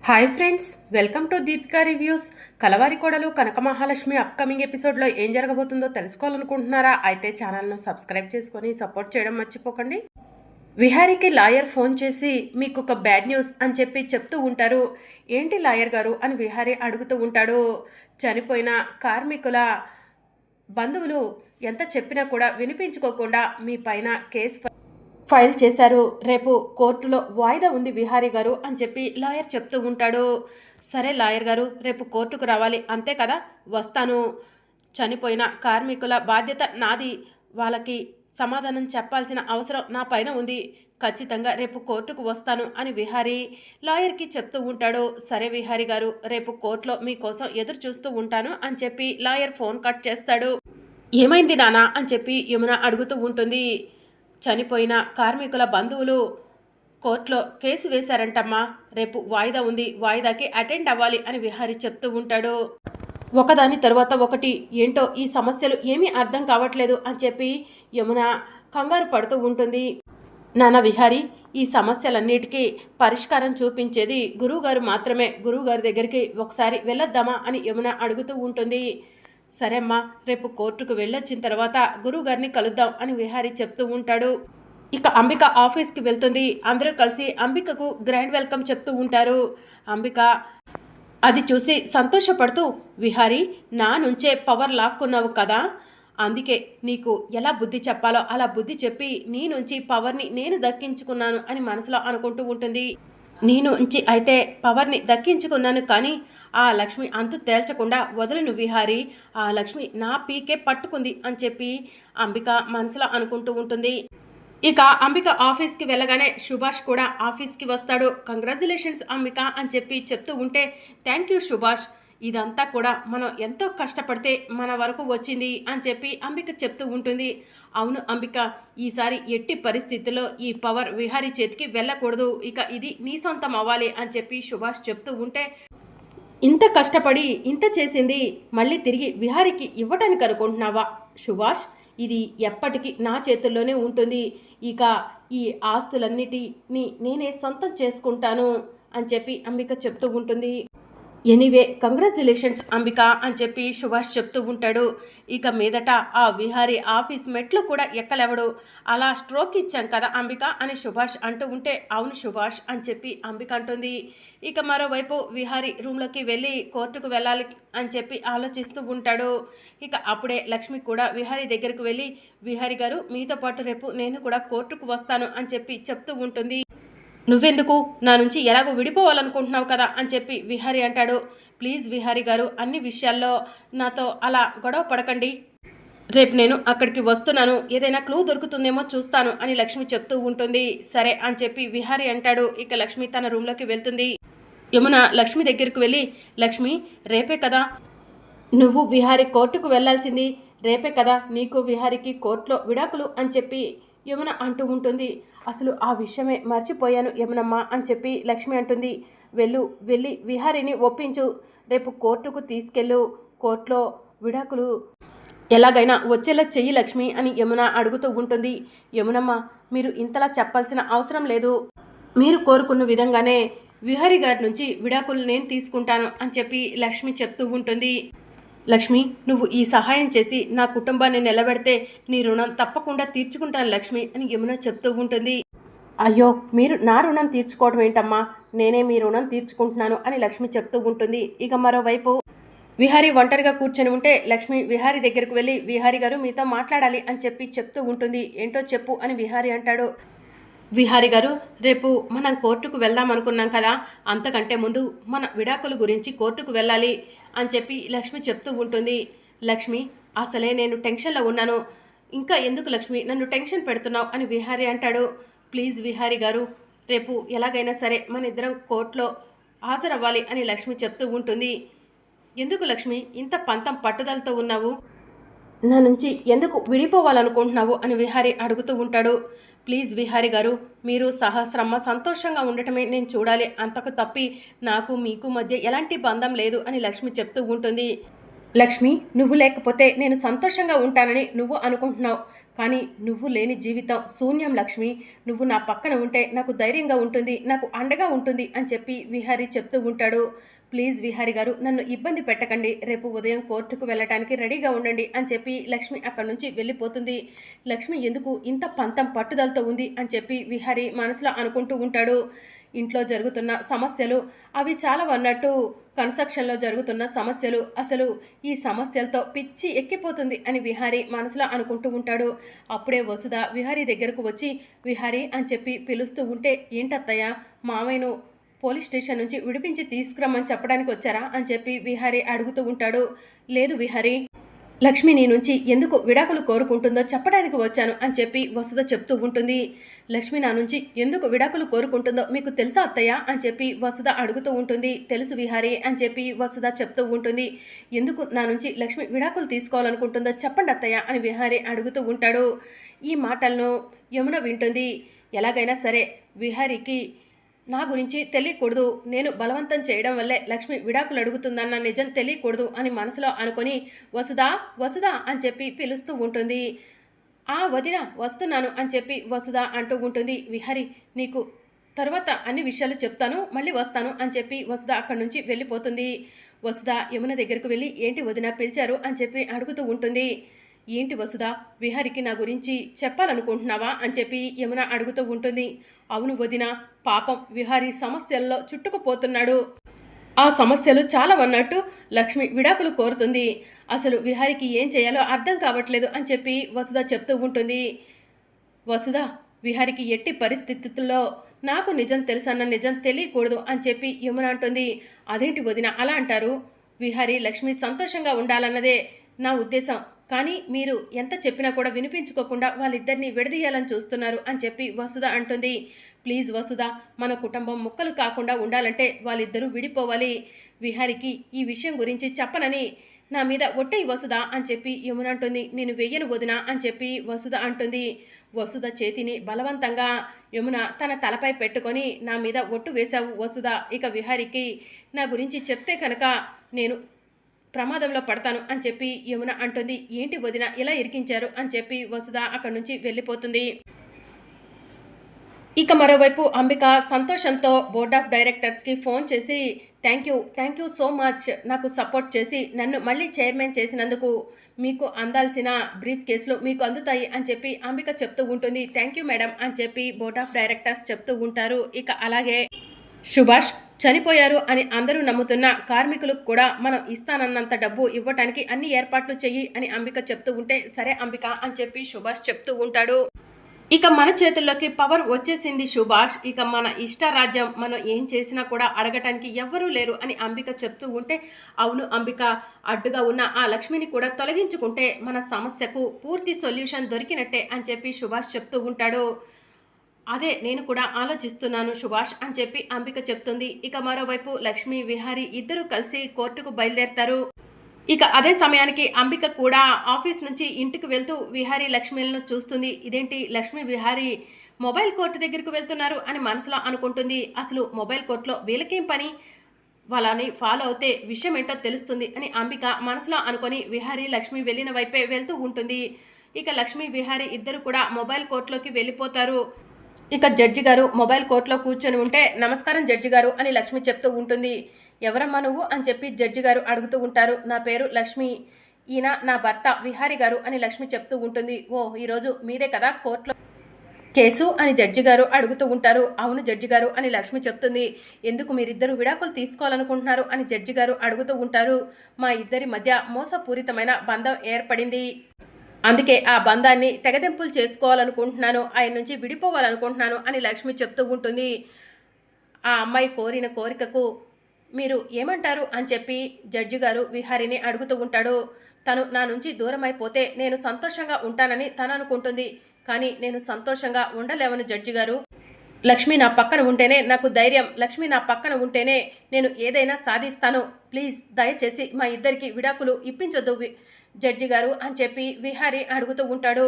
Hi friends, welcome to Deepika reviews. Kalavari Kodalu Kanaka Mahalakshmi upcoming ఎపిసోడ్లో ఏం జరగబోతుందో తెలుసుకోవాలనుకుంటున్నారా? అయితే ఛానల్ను సబ్స్క్రైబ్ చేసుకొని సపోర్ట్ చేయడం మర్చిపోకండి. విహారీకి లాయర్ ఫోన్ చేసి మీకు ఒక బ్యాడ్ న్యూస్ అని చెప్పి చెప్తూ ఉంటారు. ఏంటి లాయర్ గారు అని విహారీ అడుగుతూ ఉంటాడు. చనిపోయిన కార్మికుల బంధువులు ఎంత చెప్పినా కూడా వినిపించుకోకుండా మీ పైన కేసు ఫైల్ చేశారు. రేపు కోర్టులో వాయిదా ఉంది విహారీ గారు అని చెప్పి లాయర్ చెప్తూ ఉంటాడు. సరే లాయర్ గారు, రేపు కోర్టుకు రావాలి అంతే కదా? వస్తాను. చనిపోయిన కార్మికుల బాధ్యత నాది. వాళ్ళకి సమాధానం చెప్పాల్సిన అవసరం నా పైన ఉంది. ఖచ్చితంగా రేపు కోర్టుకు వస్తాను అని విహారీ లాయర్కి చెప్తూ ఉంటాడు. సరే విహారీ గారు, రేపు కోర్టులో మీకోసం ఎదురు చూస్తూ ఉంటాను అని చెప్పి లాయర్ ఫోన్ కట్ చేస్తాడు. ఏమైంది నానా అని చెప్పి యమున అడుగుతూ ఉంటుంది. చనిపోయిన కార్మికుల బంధువులు కోర్టులో కేసు వేశారంటమ్మా. రేపు వాయిదా ఉంది, వాయిదాకి అటెండ్ అవ్వాలి అని విహారీ చెప్తూ ఉంటాడు. ఒకదాని తర్వాత ఒకటి ఏంటో ఈ సమస్యలు ఏమీ అర్థం కావట్లేదు అని చెప్పి యమున కంగారు పడుతూ ఉంటుంది. నాన్న విహారీ, ఈ సమస్యలన్నిటికీ పరిష్కారం చూపించేది గురువుగారు మాత్రమే. గురువుగారి దగ్గరికి ఒకసారి వెళ్ళొద్దామా అని యమున అడుగుతూ ఉంటుంది. సరే అమ్మా, రేపు కోర్టుకు వెళ్ళొచ్చిన తర్వాత గురువుగారిని కలుద్దాం అని విహారీ చెప్తూ ఉంటాడు. ఇక అంబిక ఆఫీస్కి వెళ్తుంది. అందరూ కలిసి అంబికకు గ్రాండ్ వెల్కమ్ చెప్తూ ఉంటారు. అంబిక అది చూసి సంతోషపడుతూ, విహారీ, నా నుంచే పవర్ లాక్కున్నావు కదా, అందుకే నీకు ఎలా బుద్ధి చెప్పాలో అలా బుద్ధి చెప్పి నీ నుంచి పవర్ని నేను దక్కించుకున్నాను అని మనసులో అనుకుంటూ ఉంటుంది. నీ నుంచి అయితే పవర్ని దక్కించుకున్నాను, కానీ ఆ లక్ష్మి అంతు తేల్చకుండా వదలను విహారీ. ఆ లక్ష్మి నా పీకే పట్టుకుంది అని చెప్పి అంబిక మనసులో అనుకుంటూ ఉంటుంది. ఇక అంబిక ఆఫీస్కి వెళ్ళగానే సుభాష్ కూడా ఆఫీస్కి వస్తాడు. కంగ్రాచులేషన్స్ అంబిక అని చెప్పి చెప్తూ ఉంటే, థ్యాంక్ యూ సుభాష్, ఇదంతా కూడా మనం ఎంతో కష్టపడితే మన వరకు వచ్చింది అని చెప్పి అంబిక చెప్తూ ఉంటుంది. అవును అంబిక, ఈసారి ఎట్టి పరిస్థితుల్లో ఈ పవర్ విహారీ చేతికి వెళ్ళకూడదు. ఇక ఇది నీ సొంతం అవ్వాలి అని చెప్పి సుభాష్ చెప్తూ ఉంటే, ఇంత కష్టపడి ఇంత చేసింది మళ్ళీ తిరిగి విహారీకి ఇవ్వటానికి అనుకుంటున్నావా సుభాష్? ఇది ఎప్పటికీ నా చేతుల్లోనే ఉంటుంది. ఇక ఈ ఆస్తులన్నిటినీ నేనే సొంతం చేసుకుంటాను అని చెప్పి అంబిక చెప్తూ ఉంటుంది. ఎనీవే కంగ్రాచులేషన్స్ అంబిక అని చెప్పి సుభాష్ చెప్తూ ఉంటాడు. ఇక మీదట ఆ విహారీ ఆఫీస్ మెట్లు కూడా ఎక్కలేవడు. అలా స్ట్రోక్ ఇచ్చాం కదా అంబిక అని సుభాష్ అంటూ ఉంటే, అవును సుభాష్ అని చెప్పి అంబిక అంటుంది. ఇక మరోవైపు విహారీ రూమ్లోకి వెళ్ళి కోర్టుకు వెళ్ళాలి అని చెప్పి ఆలోచిస్తూ ఉంటాడు. ఇక అప్పుడే లక్ష్మి కూడా విహారీ దగ్గరకు వెళ్ళి, విహారీ గారు, మీతో పాటు రేపు నేను కూడా కోర్టుకు వస్తాను అని చెప్పి చెప్తూ ఉంటుంది. నువ్వెందుకు, నా నుంచి ఎలాగో విడిపోవాలనుకుంటున్నావు కదా అని చెప్పి విహారీ అంటాడు. ప్లీజ్ విహారీ గారు, అన్ని విషయాల్లో నాతో అలా గొడవ పడకండి. రేపు నేను అక్కడికి వస్తున్నాను, ఏదైనా క్లూ దొరుకుతుందేమో చూస్తాను అని లక్ష్మి చెప్తూ ఉంటుంది. సరే అని చెప్పి విహారీ అంటాడు. ఇక లక్ష్మి తన రూమ్లోకి వెళ్తుంది. యమున లక్ష్మి దగ్గరికి వెళ్ళి, లక్ష్మి, రేపే కదా నువ్వు విహారీ కోర్టుకు వెళ్లాల్సింది, రేపే కదా నీకు విహారీకి కోర్టులో విడాకులు అని చెప్పి యమున అంటూ ఉంటుంది. అసలు ఆ విషయమే మర్చిపోయాను యమునమ్మ అని చెప్పి లక్ష్మి అంటుంది. వెళ్ళి విహారీని ఒప్పించు, రేపు కోర్టుకు తీసుకెళ్ళు, కోర్టులో విడాకులు ఎలాగైనా వచ్చేలా చెయ్యి లక్ష్మి అని యమున అడుగుతూ ఉంటుంది. యమునమ్మ, మీరు ఇంతలా చెప్పాల్సిన అవసరం లేదు. మీరు కోరుకున్న విధంగానే విహారీ గారి నుంచి విడాకులు నేను తీసుకుంటాను అని చెప్పి లక్ష్మి చెప్తూ ఉంటుంది. లక్ష్మి, నువ్వు ఈ సహాయం చేసి నా కుటుంబాన్ని నిలబెడితే నీ రుణం తప్పకుండా తీర్చుకుంటాను లక్ష్మి అని యమున చెప్తూ ఉంటుంది. అయ్యో, మీరు నా రుణం తీర్చుకోవడం ఏంటమ్మా, నేనే మీ రుణం తీర్చుకుంటున్నాను అని లక్ష్మి చెప్తూ ఉంటుంది. ఇక మరోవైపు విహారీ ఒంటరిగా కూర్చొని ఉంటే లక్ష్మి విహారీ దగ్గరకు వెళ్ళి, విహారీ గారు, మీతో మాట్లాడాలి అని చెప్పి చెప్తూ ఉంటుంది. ఏంటో చెప్పు అని విహారీ అంటాడు. విహారీ గారు, రేపు మనం కోర్టుకు వెళ్దాం అనుకున్నాం కదా, అంతకంటే ముందు మన విడాకుల గురించి కోర్టుకు వెళ్ళాలి అని చెప్పి లక్ష్మి చెప్తూ ఉంటుంది. లక్ష్మి, అసలే నేను టెన్షన్లో ఉన్నాను, ఇంకా ఎందుకు లక్ష్మి నన్ను టెన్షన్ పెడుతున్నావు అని విహారీ అంటాడు. ప్లీజ్ విహారీ గారు, రేపు ఎలాగైనా సరే మన ఇద్దరం కోర్టులో హాజరవ్వాలి అని లక్ష్మి చెప్తూ ఉంటుంది. ఎందుకు లక్ష్మి ఇంత పంతం పట్టుదలతో ఉన్నావు, నా నుంచి ఎందుకు విడిపోవాలనుకుంటున్నావు అని విహారీ అడుగుతూ ఉంటాడు. ప్లీజ్ విహారీ గారు, మీరు సహస్రమ్మ సంతోషంగా ఉండటమే నేను చూడాలి, అంతకు తప్పి నాకు మీకు మధ్య ఎలాంటి బంధం లేదు అని లక్ష్మి చెప్తూ ఉంటుంది. లక్ష్మి, నువ్వు లేకపోతే నేను సంతోషంగా ఉంటానని నువ్వు అనుకుంటున్నావు. కానీ నువ్వు లేని జీవితం శూన్యం లక్ష్మి. నువ్వు నా పక్కన ఉంటే నాకు ధైర్యంగా ఉంటుంది, నాకు అండగా ఉంటుంది అని చెప్పి విహారీ చెప్తూ ఉంటాడు. ప్లీజ్ విహారీ గారు, నన్ను ఇబ్బంది పెట్టకండి. రేపు ఉదయం కోర్టుకు వెళ్ళటానికి రెడీగా ఉండండి అని చెప్పి లక్ష్మి అక్కడి నుంచి వెళ్ళిపోతుంది. లక్ష్మి ఎందుకు ఇంత పంతం పట్టుదలతో ఉంది అని చెప్పి విహారీ మనసులో అనుకుంటూ ఉంటాడు. ఇంట్లో జరుగుతున్న సమస్యలు అవి చాలా అన్నట్టు కన్స్ట్రక్షన్లో జరుగుతున్న సమస్యలు, అసలు ఈ సమస్యలతో పిచ్చి ఎక్కిపోతుంది అని విహారీ మనసులో అనుకుంటూ ఉంటాడు. అప్పుడే వసుధ విహారీ దగ్గరకు వచ్చి విహారీ అని చెప్పి పిలుస్తూ ఉంటే, ఏంటత్తయ్య, మామయ్యను పోలీస్ స్టేషన్ నుంచి విడిపించి తీసుకురమ్మని చెప్పడానికి వచ్చారా అని చెప్పి విహారీ అడుగుతూ ఉంటాడు. లేదు విహారీ, లక్ష్మి నీ నుంచి ఎందుకు విడాకులు కోరుకుంటుందో చెప్పడానికి వచ్చాను అని చెప్పి వసుధ చెప్తూ ఉంటుంది. లక్ష్మి నా నుంచి ఎందుకు విడాకులు కోరుకుంటుందో మీకు తెలుసా అత్తయ్య అని చెప్పి వసుధ అడుగుతూ ఉంటుంది. తెలుసు విహారీ అని చెప్పి వసుధ చెప్తూ ఉంటుంది. ఎందుకు నా నుంచి లక్ష్మి విడాకులు తీసుకోవాలనుకుంటుందో చెప్పండి అత్తయ్య అని విహారీ అడుగుతూ ఉంటాడు. ఈ మాటలను యమున వింటుంది. ఎలాగైనా సరే విహారీకి నా గురించి తెలియకూడదు, నేను బలవంతం చేయడం వల్లే లక్ష్మి విడాకులు అడుగుతుందన్న నిజం తెలియకూడదు అని మనసులో అనుకొని వసుధా వసుధా అని చెప్పి పిలుస్తూ ఉంటుంది. ఆ వదిన వస్తున్నాను అని చెప్పి వసుధ అంటూ ఉంటుంది. విహారీ, నీకు తర్వాత అన్ని విషయాలు చెప్తాను, మళ్ళీ వస్తాను అని చెప్పి వసుధ అక్కడి నుంచి వెళ్ళిపోతుంది. వసుధ యమున దగ్గరకు వెళ్ళి ఏంటి వదిన పిలిచారు అని చెప్పి అడుగుతూ ఉంటుంది. ఏంటి వసుధ, విహారికి నా గురించి చెప్పాలనుకుంటున్నావా అని చెప్పి యమున అడుగుతూ ఉంటుంది. అవును వదిన, పాపం విహారీ సమస్యల్లో చుట్టుకుపోతున్నాడు. ఆ సమస్యలు చాలా అన్నట్టు లక్ష్మి విడాకులు కోరుతుంది. అసలు విహారికి ఏం చేయాలో అర్థం కావట్లేదు అని చెప్పి వసుధ చెప్తూ ఉంటుంది. వసుధ, విహారికి ఎట్టి పరిస్థితుల్లో నాకు నిజం తెలుసన్న నిజం తెలియకూడదు అని చెప్పి యమున అంటుంది. అదేంటి వదిన అలా అంటారు? విహారీ లక్ష్మి సంతోషంగా ఉండాలన్నదే నా ఉద్దేశం. కానీ మీరు ఎంత చెప్పినా కూడా వినిపించుకోకుండా వాళ్ళిద్దరిని విడదీయాలని చూస్తున్నారు అని చెప్పి వసుధ అంటుంది. ప్లీజ్ వసుధ, మన కుటుంబం ముక్కలు కాకుండా ఉండాలంటే వాళ్ళిద్దరూ విడిపోవాలి. విహారికి ఈ విషయం గురించి చెప్పనని నా మీద ఒట్టేయి వసుధ అని చెప్పి యమున అంటుంది. నేను వెయ్యను వదిన అని చెప్పి వసుధ అంటుంది. వసుధ చేతిని బలవంతంగా యమున తన తలపై పెట్టుకొని, నా మీద ఒట్టు వేశావు వసుధ, ఇక విహారికి నా గురించి చెప్తే కనుక నేను ప్రమాదంలో పడతాను అని చెప్పి యమున అంటుంది. ఏంటి వదిన ఇలా ఇరికించారు అని చెప్పి వసుధ అక్కడి నుంచి వెళ్ళిపోతుంది. ఇక మరోవైపు అంబిక సంతోషంతో బోర్డ్ ఆఫ్ డైరెక్టర్స్కి ఫోన్ చేసి థ్యాంక్ యూ సో మచ్, నాకు సపోర్ట్ చేసి నన్ను మళ్ళీ చైర్మన్ చేసినందుకు మీకు అందాల్సిన బ్రీఫ్ కేసులు మీకు అందుతాయి అని చెప్పి అంబిక చెప్తూ ఉంటుంది. థ్యాంక్ యూ మేడం అని చెప్పి బోర్డ్ ఆఫ్ డైరెక్టర్స్ చెప్తూ ఉంటారు. ఇక అలాగే సుభాష్ చనిపోయారు అని అందరూ నమ్ముతున్న కార్మికులకు కూడా మనం ఇస్తానన్నంత డబ్బు ఇవ్వటానికి అన్ని ఏర్పాట్లు చెయ్యి అని అంబిక చెప్తూ ఉంటే, సరే అంబిక అని చెప్పి సుభాష్ చెప్తూ ఉంటాడు. ఇక మన చేతుల్లోకి పవర్ వచ్చేసింది సుభాష్, ఇక మన ఇష్టారాజ్యం, మనం ఏం చేసినా కూడా అడగటానికి ఎవ్వరూ లేరు అని అంబిక చెప్తూ ఉంటే, అవును అంబిక, అడ్డుగా ఉన్న ఆ లక్ష్మిని కూడా తొలగించుకుంటే మన సమస్యకు పూర్తి సొల్యూషన్ దొరికినట్టే అని చెప్పి సుభాష్ చెప్తూ ఉంటాడు. అదే నేను కూడా ఆలోచిస్తున్నాను సుభాష్ అని చెప్పి అంబిక చెప్తుంది. ఇక మరోవైపు లక్ష్మి విహారీ ఇద్దరూ కలిసి కోర్టుకు బయలుదేరతారు. ఇక అదే సమయానికి అంబిక కూడా ఆఫీస్ నుంచి ఇంటికి వెళ్తూ విహారీ లక్ష్మిలను చూస్తుంది. ఇదేంటి లక్ష్మి విహారీ మొబైల్ కోర్టు దగ్గరికి వెళ్తున్నారు అని మనసులో అనుకుంటుంది. అసలు మొబైల్ కోర్టులో వీళ్ళకేం పని, వాళ్ళని ఫాలో అవుతే విషయం ఏంటో తెలుస్తుంది అని అంబిక మనసులో అనుకొని విహారీ లక్ష్మి వెళ్ళిన వైపే వెళ్తూ ఉంటుంది. ఇక లక్ష్మి విహారీ ఇద్దరు కూడా మొబైల్ కోర్టులోకి వెళ్ళిపోతారు. ఇక జడ్జి గారు మొబైల్ కోర్టులో కూర్చొని ఉంటే, నమస్కారం జడ్జి గారు అని లక్ష్మి చెప్తూ ఉంటుంది. ఎవరమ్మా నువ్వు అని చెప్పి జడ్జి గారు అడుగుతూ ఉంటారు. నా పేరు లక్ష్మి, ఈయన నా భర్త విహారీ గారు అని లక్ష్మి చెప్తూ ఉంటుంది. ఓ, ఈరోజు మీదే కదా కోర్టులో కేసు అని జడ్జి గారు అడుగుతూ ఉంటారు. అవును జడ్జి గారు అని లక్ష్మి చెప్తుంది. ఎందుకు మీరిద్దరు విడాకులు తీసుకోవాలనుకుంటున్నారు అని జడ్జి గారు అడుగుతూ ఉంటారు. మా ఇద్దరి మధ్య మోసపూరితమైన బంధం ఏర్పడింది, అందుకే ఆ బంధాన్ని తెగదెంపులు చేసుకోవాలనుకుంటున్నాను, ఆయన నుంచి విడిపోవాలనుకుంటున్నాను అని లక్ష్మి చెప్తూ ఉంటుంది. ఆ అమ్మాయి కోరిన కోరికకు మీరు ఏమంటారు అని చెప్పి జడ్జి గారు విహారీని అడుగుతూ ఉంటాడు. తను నా నుంచి దూరం అయిపోతే నేను సంతోషంగా ఉంటానని తను అనుకుంటుంది, కానీ నేను సంతోషంగా ఉండలేవను జడ్జి గారు. లక్ష్మి నా పక్కన ఉంటేనే నాకు ధైర్యం, లక్ష్మి నా పక్కన ఉంటేనే నేను ఏదైనా సాధిస్తాను. ప్లీజ్ దయచేసి మా ఇద్దరికి విడాకులు ఇప్పించొద్దు జడ్జి గారు అని చెప్పి విహారి అడుగుతూ ఉంటాడు.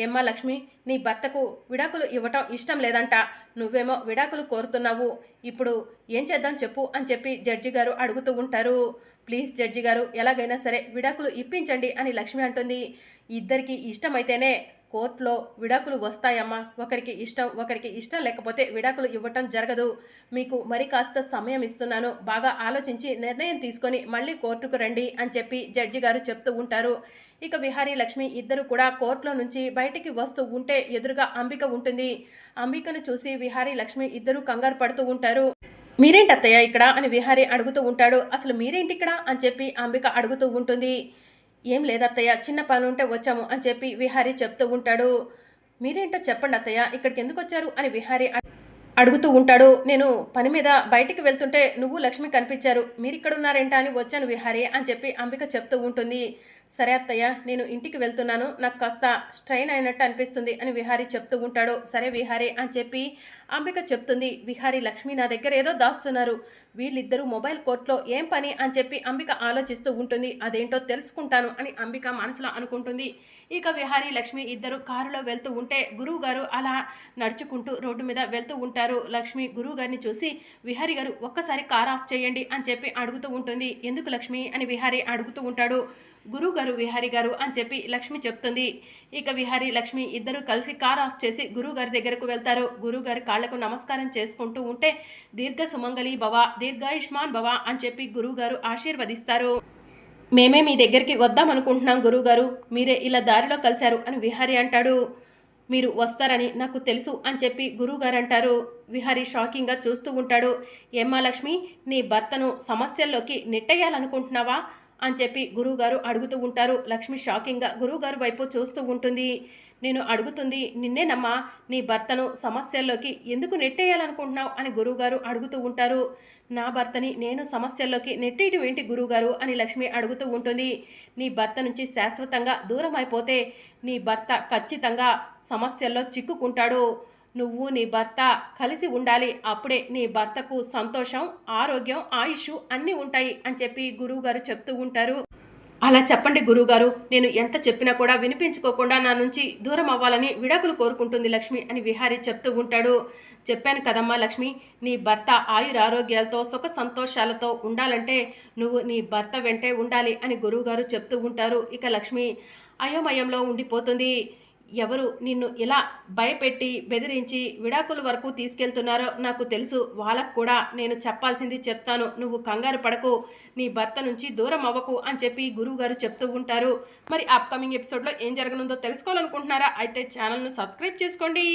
ఏమ్మా లక్ష్మి, నీ భర్తకు విడాకులు ఇవ్వటం ఇష్టం లేదంట, నువ్వేమో విడాకులు కోరుతున్నావు, ఇప్పుడు ఏం చేద్దాం చెప్పు అని చెప్పి జడ్జి గారు అడుగుతూ ఉంటారు. ప్లీజ్ జడ్జి గారు, ఎలాగైనా సరే విడాకులు ఇప్పించండి అని లక్ష్మి అంటుంది. ఇద్దరికి ఇష్టమైతేనే కోర్టులో విడాకులు వస్తాయమ్మా, ఒకరికి ఇష్టం లేకపోతే విడాకులు ఇవ్వటం జరగదు. మీకు మరి కాస్త సమయం ఇస్తున్నాను, బాగా ఆలోచించి నిర్ణయం తీసుకొని మళ్ళీ కోర్టుకు రండి అని చెప్పి జడ్జి గారు చెప్తూ ఉంటారు. ఇక విహారీ లక్ష్మి ఇద్దరు కూడా కోర్టులో నుంచి బయటికి వస్తూ ఉంటే ఎదురుగా అంబిక ఉంటుంది. అంబికను చూసి విహారీ లక్ష్మి ఇద్దరు కంగారు పడుతూ ఉంటారు. మీరేంటి అత్తయ్య ఇక్కడ అని విహారీ అడుగుతూ ఉంటాడు. అసలు మీరేంటి ఇక్కడ అని చెప్పి అంబిక అడుగుతూ ఉంటుంది. ఏం లేదత్తయ్య, చిన్న పని ఉంటే వచ్చాము అని చెప్పి విహారీ చెప్తూ ఉంటాడు. మీరేంటో చెప్పండి అత్తయ్య, ఇక్కడికి ఎందుకు వచ్చారు అని విహారీ అడుగుతూ ఉంటాడు. నేను పని మీద బయటికి వెళ్తుంటే నువ్వు లక్ష్మి కనిపించారు, మీరు ఇక్కడ ఉన్నారేంటా అని వచ్చాను విహారీ అని చెప్పి అంబిక చెప్తూ ఉంటుంది. సరే అత్తయ్య, నేను ఇంటికి వెళ్తున్నాను, నాకు కాస్త స్ట్రెయిన్ అయినట్టు అనిపిస్తుంది అని విహారీ చెప్తూ ఉంటాడు. సరే విహారీ అని చెప్పి అంబిక చెప్తుంది. విహారీ లక్ష్మి నా దగ్గర ఏదో దాస్తున్నారు, వీళ్ళిద్దరూ మొబైల్ కోర్టులో ఏం పని అని చెప్పి అంబిక ఆలోచిస్తూ ఉంటుంది. అదేంటో తెలుసుకుంటాను అని అంబిక మనసులో అనుకుంటుంది. ఇక విహారీ లక్ష్మి ఇద్దరు కారులో వెళ్తూ ఉంటే గురువు గారు అలా నడుచుకుంటూ రోడ్డు మీద వెళ్తూ ఉంటారు. లక్ష్మి గురువు గారిని చూసి విహారీ గారు ఒక్కసారి కార్ ఆఫ్ చేయండి అని చెప్పి అడుగుతూ ఉంటుంది. ఎందుకు లక్ష్మి అని విహారీ అడుగుతూ ఉంటాడు. గురువు గారు విహారీ గారు అని చెప్పి లక్ష్మి చెప్తుంది. ఇక విహారీ లక్ష్మి ఇద్దరు కలిసి కార్ ఆఫ్ చేసి గురువు గారి దగ్గరకు వెళ్తారు. గురువు గారి కాళ్లకు నమస్కారం చేసుకుంటూ ఉంటే దీర్ఘ సుమంగళి భవ, దీర్ఘాయుష్మాన్ భవ అని చెప్పి గురువు గారు ఆశీర్వదిస్తారు. మేమే మీ దగ్గరికి వద్దాం అనుకుంటున్నాం గురువుగారు, మీరే ఇలా దారిలో కలిశారు అని విహారీ అంటాడు. మీరు వస్తారని నాకు తెలుసు అని చెప్పి గురువుగారు అంటారు. విహారీ షాకింగ్గా చూస్తూ ఉంటాడు. ఏమ్మా లక్ష్మి, నీ భర్తను సమస్యల్లోకి నెట్టేయాలనుకుంటున్నావా అని చెప్పి గురువుగారు అడుగుతూ ఉంటారు. లక్ష్మి షాకింగ్గా గురువుగారు వైపు చూస్తూ ఉంటుంది. నేను అడుగుతుంది నిన్నేనమ్మా, నీ భర్తను సమస్యల్లోకి ఎందుకు నెట్టేయాలనుకుంటున్నావు అని గురువుగారు అడుగుతూ ఉంటారు. నా భర్తని నేను సమస్యల్లోకి నెట్టేయడం ఏంటి గురువుగారు అని లక్ష్మి అడుగుతూ ఉంటుంది. నీ భర్త నుంచి శాశ్వతంగా దూరం అయిపోతే నీ భర్త ఖచ్చితంగా సమస్యల్లో చిక్కుకుంటాడు. నువ్వు నీ భర్త కలిసి ఉండాలి, అప్పుడే నీ భర్తకు సంతోషం, ఆరోగ్యం, ఆయుష్ అన్నీ ఉంటాయి అని చెప్పి గురువుగారు చెప్తూ ఉంటారు. అలా చెప్పండి గురువుగారు, నేను ఎంత చెప్పినా కూడా వినిపించుకోకుండా నా నుంచి దూరం అవ్వాలని విడాకులు కోరుకుంటుంది లక్ష్మి అని విహారీ చెప్తూ ఉంటాడు. చెప్పాను కదమ్మా లక్ష్మి, నీ భర్త ఆయురారోగ్యాలతో సుఖ సంతోషాలతో ఉండాలంటే నువ్వు నీ భర్త వెంటే ఉండాలి అని గురువుగారు చెప్తూ ఉంటారు. ఇక లక్ష్మి అయోమయంలో ఉండిపోతుంది. ఎవరు నిన్ను ఇలా భయపెట్టి బెదిరించి విడాకుల వరకు తీసుకెళ్తున్నారో నాకు తెలుసు, వాళ్ళకు కూడా నేను చెప్పాల్సింది చెప్తాను, నువ్వు కంగారు పడకు, నీ భర్త నుంచి దూరం అవ్వకు అని చెప్పి గురువుగారు చెప్తూ ఉంటారు. మరి అప్కమింగ్ ఎపిసోడ్లో ఏం జరగనుందో తెలుసుకోవాలనుకుంటున్నారా? అయితే ఛానల్ను సబ్స్క్రైబ్ చేసుకోండి.